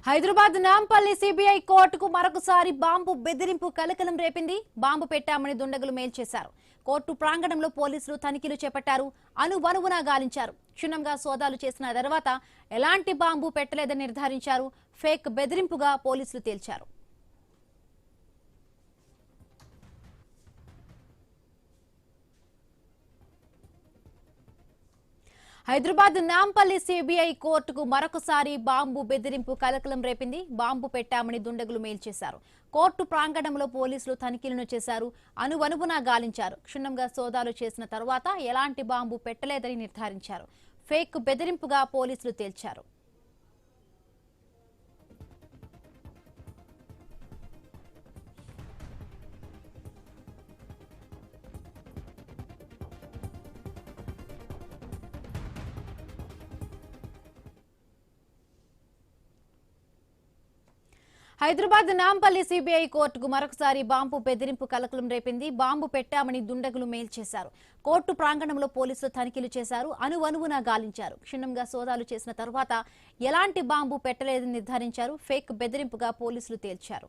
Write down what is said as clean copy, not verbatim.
Hyderabad Nampally CBI కోర్టుకు మరొకసారి bomb బెదిరింపు కలకలం రేపింది. బాంబు పెట్టామని దుండగులు మేల్ చేశారు. కోర్టు ప్రాంగణంలో పోలీసులు తనిఖీలు చేపట్టారు. అనువనువునా గాలించారు. క్షుణ్ణంగా సోదాలు చేసిన తర్వాత ఎలాంటి బాంబు పెట్టలేదని నిర్ధారించారు. ఫేక్ బెదిరింపుగా పోలీసులు తేల్చారు. హైదరాబాద్ నాంపల్లి సిబిఐ కోర్టుకు మరొకసారి బాంబు బెదిరింపు కలకలం రేపింది. బాంబు పెట్టామని దుండగులు మేల్ చేశారు. కోర్టు ప్రాంగణంలో పోలీసులు తనిఖీలను చేశారు. అనువనువునా గాలించారు. క్షుణ్ణంగా సోదాలు చేసిన తర్వాత ఎలాంటి బాంబు పెట్టలేదని నిర్ధారించారు. ఫేక్ బెదిరింపుగా పోలీసులు తేల్చారు. హైదరాబాద్ నాంపల్లి సిబిఐ కోర్టుకు మరొకసారి బాంబు బెదిరింపు కలకలం రేపింది. బాంబు పెట్టామని దుండగులు మేల్ చేశారు. కోర్టు ప్రాంగణంలో పోలీసులు తనిఖీలు చేశారు. అనువనువునా గాలించారు. క్షుణ్ణంగా సోదాలు చేసిన తర్వాత ఎలాంటి బాంబు పెట్టలేదని నిర్ధారించారు. ఫేక్ బెదిరింపుగా పోలీసులు తేల్చారు.